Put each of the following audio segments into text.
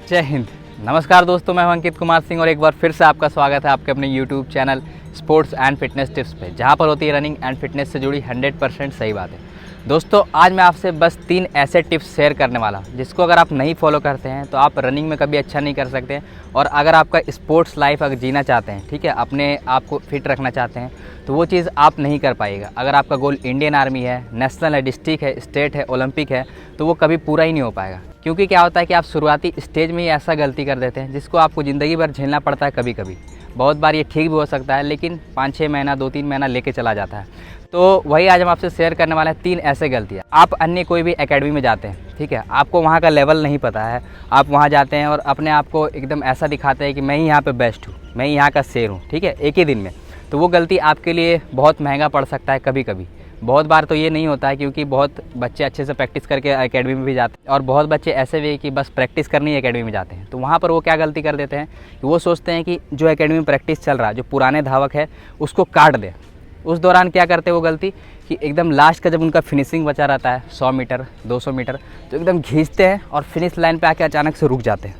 जय हिंद। नमस्कार दोस्तों, मैं हूं अंकित कुमार सिंह और एक बार फिर से आपका स्वागत है आपके अपने YouTube channel sports and fitness tips पे, जहां पर होती है रनिंग एंड फिटनेस से जुड़ी 100% सही बात है। दोस्तों, आज मैं आपसे बस 3 ऐसे टिप्स शेयर करने वाला हूं जिसको अगर आप नहीं फॉलो करते हैं तो आप रनिंग में कभी अच्छा नहीं कर सकते हैं। और अगर आपका स्पोर्ट्स लाइफ अगर जीना चाहते हैं, ठीक है, अपने आप को फिट रखना चाहते हैं, तो वो चीज़ आप नहीं कर पाइएगा। अगर आपका गोल इंडियन आर्मी है, नेशनल है, डिस्ट्रिक्ट है, स्टेट है, ओलंपिक है, तो वो कभी पूरा ही नहीं हो पाएगा। क्योंकि क्या होता है कि आप शुरुआती स्टेज में ही ऐसा गलती कर देते हैं जिसको आपको ज़िंदगी भर झेलना पड़ता है। कभी कभी बहुत बार ये ठीक भी हो सकता है, लेकिन 5-6 महीना 2-3 महीना लेके चला जाता है। तो वही आज हम आपसे शेयर करने वाले हैं 3 ऐसे गलतियाँ। आप अन्य कोई भी एकेडमी में जाते हैं, ठीक है, आपको वहाँ का लेवल नहीं पता है, आप वहाँ जाते हैं और अपने आप को एकदम ऐसा दिखाते हैं कि मैं ही यहाँ पे बेस्ट हूँ, मैं ही यहाँ का शेर हूँ, ठीक है, एक ही दिन में। तो वो गलती आपके लिए बहुत महंगा पड़ सकता है। कभी कभी, बहुत बार तो ये नहीं होता है, क्योंकि बहुत बच्चे अच्छे से प्रैक्टिस करके एकेडमी में भी जाते हैं और बहुत बच्चे ऐसे भी कि बस प्रैक्टिस करनी ही एकेडमी में जाते हैं। तो वहाँ पर वो क्या गलती कर देते हैं कि वो सोचते हैं कि जो एकेडमी में प्रैक्टिस चल रहा है, जो पुराने धावक है, उसको काट दें। उस दौरान क्या करते हैं वो गलती कि एकदम लास्ट का जब उनका फिनिशिंग बचा रहता है 100 मीटर 200 मीटर, तो एकदम खींचते हैं और फिनिश लाइन पे आके अचानक से रुक जाते हैं।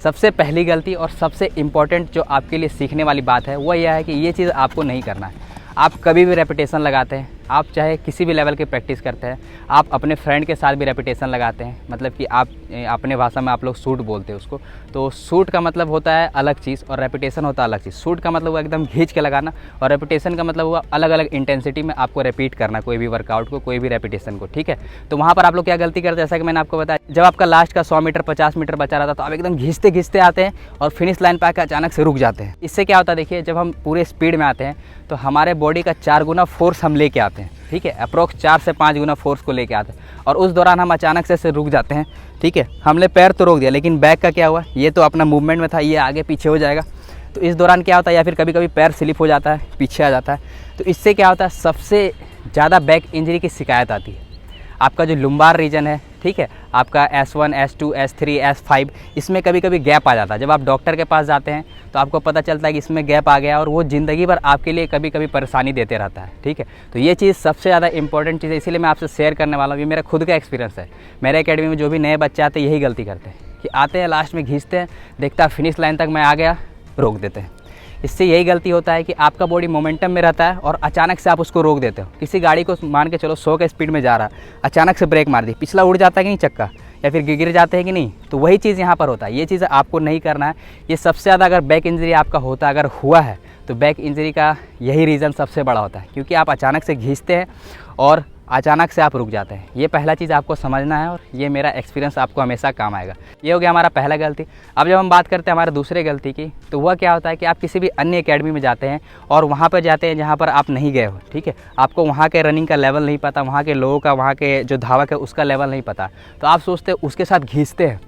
सबसे पहली गलती और सबसे इम्पॉर्टेंट जो आपके लिए सीखने वाली बात है वो यह है कि ये चीज़ आपको नहीं करना है। आप कभी भी रेपिटेशन लगाते हैं, आप चाहे किसी भी लेवल की प्रैक्टिस करते हैं, आप अपने फ्रेंड के साथ भी रेपिटेशन लगाते हैं, मतलब कि आप अपने भाषा में आप लोग शूट बोलते हैं उसको। तो शूट का मतलब होता है अलग चीज़ और रेपिटेशन होता है अलग चीज़। शूट का मतलब हुआ एकदम खींच के लगाना और रेपिटेशन का मतलब हुआ अलग अलग इंटेंसिटी में आपको रिपीट करना कोई भी वर्कआउट को, कोई भी रेपिटेशन को, ठीक है। तो वहाँ पर आप लोग क्या गलती करते हैं, जैसा कि मैंने आपको बताया, जब आपका लास्ट का 100 मीटर 50 मीटर बचा रहता है तो आप एकदम घिसते घिसते आते हैं और फिनिश लाइन पर आकर अचानक से रुक जाते हैं। इससे क्या होता है, देखिए, जब हम पूरे स्पीड में आते हैं तो हमारे बॉडी का 4 गुना फोर्स हम लेके आते हैं, ठीक है, अप्रोक्स 4 से 5 गुना फोर्स को लेके आते हैं और उस दौरान हम अचानक से रुक जाते हैं, ठीक है। हमने पैर तो रोक दिया, लेकिन बैक का क्या हुआ, ये तो अपना मूवमेंट में था, ये आगे पीछे हो जाएगा। तो इस दौरान क्या होता है, या फिर कभी कभी पैर स्लिप हो जाता है, पीछे आ जाता है। तो इससे क्या होता है, सबसे ज़्यादा बैक इंजरी की शिकायत आती है। आपका जो लुम्बार रीजन है, ठीक है, आपका S1 S2 S3 S5, इसमें कभी कभी गैप आ जाता है। जब आप डॉक्टर के पास जाते हैं तो आपको पता चलता है कि इसमें गैप आ गया और वो ज़िंदगी भर आपके लिए कभी कभी परेशानी देते रहता है, ठीक है। तो ये चीज़ सबसे ज़्यादा इंपॉर्टेंट चीज़ है, इसीलिए मैं आपसे शेयर करने वाला हूँ। ये मेरा खुद का एक्सपीरियंस है। मेरे एकेडमी में जो भी नए बच्चे आते हैं यही गलती करते हैं कि आते हैं, लास्ट में खींचते हैं, देखता है फिनिश लाइन तक मैं आ गया, रोक देते हैं। इससे यही गलती होता है कि आपका बॉडी मोमेंटम में रहता है और अचानक से आप उसको रोक देते हो। किसी गाड़ी को मान के चलो 100 के स्पीड में जा रहा है, अचानक से ब्रेक मार दी, पिछला उड़ जाता है कि नहीं चक्का, या फिर गिर जाते हैं कि नहीं। तो वही चीज़ यहाँ पर होता है। ये चीज़ आपको नहीं करना है। ये सबसे ज़्यादा अगर बैक इंजरी आपका होता है, अगर हुआ है, तो बैक इंजरी का यही रीज़न सबसे बड़ा होता है, क्योंकि आप अचानक से खींचते हैं और अचानक से आप रुक जाते हैं। ये पहला चीज़ आपको समझना है और ये मेरा एक्सपीरियंस आपको हमेशा काम आएगा। ये हो गया हमारा पहला गलती। अब जब हम बात करते हैं हमारे दूसरे गलती की, तो वह क्या होता है कि आप किसी भी अन्य एकेडमी में जाते हैं और वहाँ पर जाते हैं जहाँ पर आप नहीं गए हो, ठीक है, आपको वहाँ के रनिंग का लेवल नहीं पता, वहाँ के लोगों का, वहाँ के जो धावक है उसका लेवल नहीं पता, तो आप सोचते हैं उसके साथ खींचते हैं,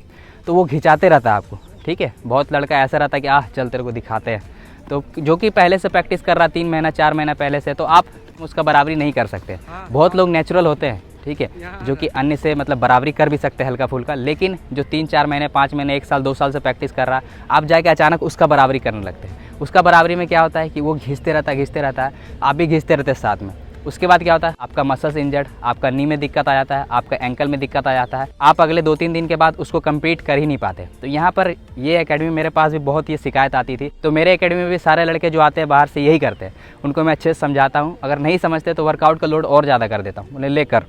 तो वो खिंचाते रहता है आपको, ठीक है। बहुत लड़का ऐसा रहता है कि चल तेरे को दिखाते हैं, तो जो कि पहले से प्रैक्टिस कर रहा 3 महीना 4 महीना पहले से, तो आप उसका बराबरी नहीं कर सकते। बहुत लोग नेचुरल होते हैं, ठीक है, जो कि अन्य से मतलब बराबरी कर भी सकते हैं हल्का फुल्का, लेकिन जो 3-4 महीने 5 महीने 1 साल 2 साल से प्रैक्टिस कर रहा है, आप जाके अचानक उसका बराबरी करने लगते हैं। उसका बराबरी में क्या होता है कि वो घिसते रहता है, आप भी घिसते रहते साथ में। उसके बाद क्या होता है, आपका मसल्स इंजर्ड, आपका नी में दिक्कत आ जाता है, आपका एंकल में दिक्कत आ जाता है, आप अगले 2-3 दिन के बाद उसको कंप्लीट कर ही नहीं पाते। तो यहाँ पर ये एकेडमी मेरे पास भी बहुत ये शिकायत आती थी। तो मेरे एकेडमी में भी सारे लड़के जो आते हैं बाहर से यही करते हैं। उनको मैं अच्छे से समझाता हूँ, अगर नहीं समझते तो वर्कआउट का लोड और ज़्यादा कर देता हूँ, उन्हें लेकर,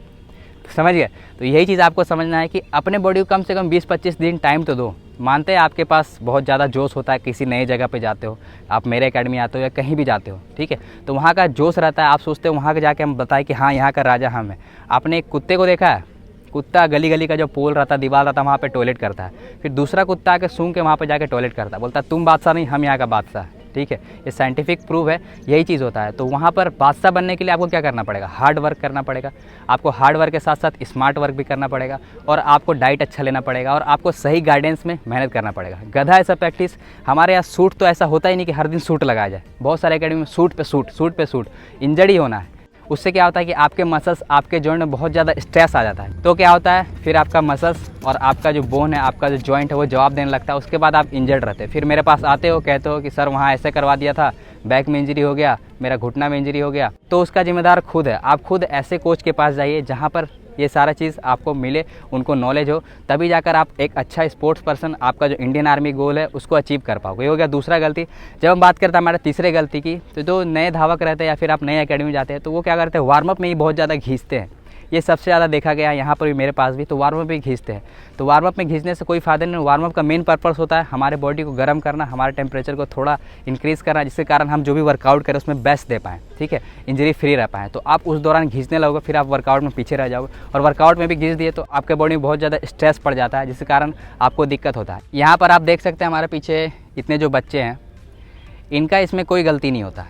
समझ गए। तो यही चीज़ आपको समझना है कि अपने बॉडी को कम से कम 20-25 दिन टाइम तो दो। मानते हैं आपके पास बहुत ज़्यादा जोश होता है, किसी नए जगह पे जाते हो, आप मेरे एकेडमी आते हो या कहीं भी जाते हो, ठीक है, तो वहाँ का जोश रहता है, आप सोचते हो वहाँ के जाके हम बताएं कि हाँ यहाँ का राजा हम हैं। आपने एक कुत्ते को देखा है, कुत्ता गली गली का जो पोल रहता है, दीवार रहता है, वहाँ पे टॉयलेट करता है, फिर दूसरा कुत्ता आके सूंघ के वहाँ पे जाके टॉयलेट करता है, बोलता है तुम बादशाह नहीं, हम यहाँ का बादशाह, ठीक है। ये साइंटिफिक प्रूफ है, यही चीज़ होता है। तो वहाँ पर बादशाह बनने के लिए आपको क्या करना पड़ेगा, हार्ड वर्क करना पड़ेगा। आपको हार्ड वर्क के साथ साथ स्मार्ट वर्क भी करना पड़ेगा और आपको डाइट अच्छा लेना पड़ेगा और आपको सही गाइडेंस में मेहनत करना पड़ेगा। गधा ऐसा प्रैक्टिस, हमारे यहाँ सूट तो ऐसा होता ही नहीं कि हर दिन सूट लगाया जाए। बहुत सारे एकेडमी में सूट पे सूट, इंजर्ड ही होना है। उससे क्या होता है कि आपके मसल्स, आपके जॉइंट में बहुत ज़्यादा स्ट्रेस आ जाता है। तो क्या होता है, फिर आपका मसल्स और आपका जो बोन है, आपका जो जॉइंट है, वो जवाब देने लगता है। उसके बाद आप इंजर्ड रहते हैं। फिर मेरे पास आते हो, कहते हो कि सर वहाँ ऐसे करवा दिया था, बैक में इंजरी हो गया, मेरा घुटना में इंजरी हो गया। तो उसका जिम्मेदार खुद है। आप खुद ऐसे कोच के पास जाइए जहाँ पर ये सारा चीज़ आपको मिले, उनको नॉलेज हो, तभी जाकर आप एक अच्छा स्पोर्ट्स पर्सन, आपका जो इंडियन आर्मी गोल है उसको अचीव कर पाओगे। ये हो गया दूसरा गलती। जब हम बात करते हैं हमारे तीसरे गलती की, तो जो नए धावक रहते हैं या फिर आप नए अकेडमी जाते हैं तो वो क्या करते हैं, वार्म अप में ही बहुत ज़्यादा घींचते हैं। ये सबसे ज़्यादा देखा गया है यहाँ पर भी, मेरे पास भी। तो वार्म अप में घींचते हैं, तो वार्म अप में घींचने से कोई फ़ायदा नहीं। वार्म अप का मेन पर्पस होता है हमारे बॉडी को गर्म करना, हमारे टेम्परेचर को थोड़ा इंक्रीज़ करना, जिसके कारण हम जो भी वर्कआउट करें उसमें बेस्ट दे पाएँ, ठीक है, इंजरी फ्री रह पाएँ। तो आप उस दौरान घींचने लगोगे, फिर आप वर्कआउट में पीछे रह जाओगे, और वर्कआउट में भी घींच दिए तो आपके बॉडी में बहुत ज़्यादा स्ट्रेस पड़ जाता है, जिसके कारण आपको दिक्कत होता है। यहाँ पर आप देख सकते हैं हमारे पीछे इतने जो बच्चे हैं, इनका इसमें कोई गलती नहीं होता।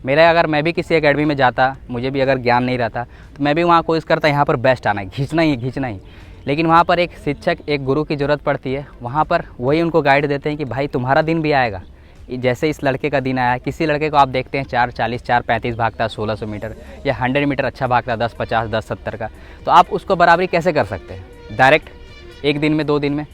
मेरा अगर मैं भी किसी एकेडमी में जाता, मुझे भी अगर ज्ञान नहीं रहता, तो मैं भी वहाँ कोशिश करता यहाँ पर बेस्ट आना है, घींचना ही घींचना ही। लेकिन वहाँ पर एक शिक्षक, एक गुरु की ज़रूरत पड़ती है। वहाँ पर वही उनको गाइड देते हैं कि भाई तुम्हारा दिन भी आएगा, जैसे इस लड़के का दिन आया है। किसी लड़के को आप देखते हैं 4:40, 4:35 भागता है 1600 मीटर, या 100 मीटर अच्छा भागता है 10:50, 10:70 का, तो आप उसको बराबरी कैसे कर सकते हैं डायरेक्ट एक दिन में, 2 दिन में?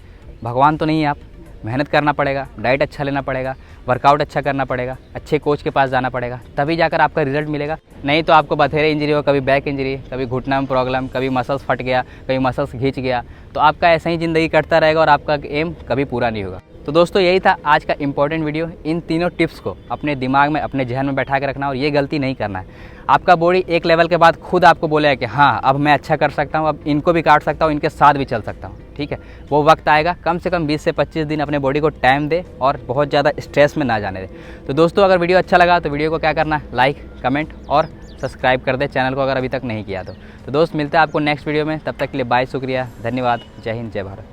भगवान तो नहीं है आप। मेहनत करना पड़ेगा, डाइट अच्छा लेना पड़ेगा, वर्कआउट अच्छा करना पड़ेगा, अच्छे कोच के पास जाना पड़ेगा, तभी जाकर आपका रिजल्ट मिलेगा। नहीं तो आपको बथेरे इंजरी हो, कभी बैक इंजरी, कभी घुटना में प्रॉब्लम, कभी मसल्स फट गया, कभी मसल्स खींच गया, तो आपका ऐसा ही ज़िंदगी कटता रहेगा और आपका एम कभी पूरा नहीं होगा। तो दोस्तों यही था आज का इंपॉर्टेंट वीडियो। इन तीनों टिप्स को अपने दिमाग में, अपने जहन में बैठा के रखना, और ये गलती नहीं करना है। आपका बॉडी एक लेवल के बाद खुद आपको बोलेगा कि हाँ अब मैं अच्छा कर सकता हूँ, अब इनको भी काट सकता हूँ, इनके साथ भी चल सकता हूँ, ठीक है। वो वक्त आएगा। कम से कम 20 से 25 दिन अपने बॉडी को टाइम दे और बहुत ज़्यादा स्ट्रेस में ना जाने दे। तो दोस्तों अगर वीडियो अच्छा लगा तो वीडियो को क्या करना है, लाइक, कमेंट और सब्सक्राइब कर दे चैनल को अगर अभी तक नहीं किया तो दोस्त मिलते हैं आपको नेक्स्ट वीडियो में। तब तक के लिए बाय, शुक्रिया, धन्यवाद, जय हिंद, जय भारत।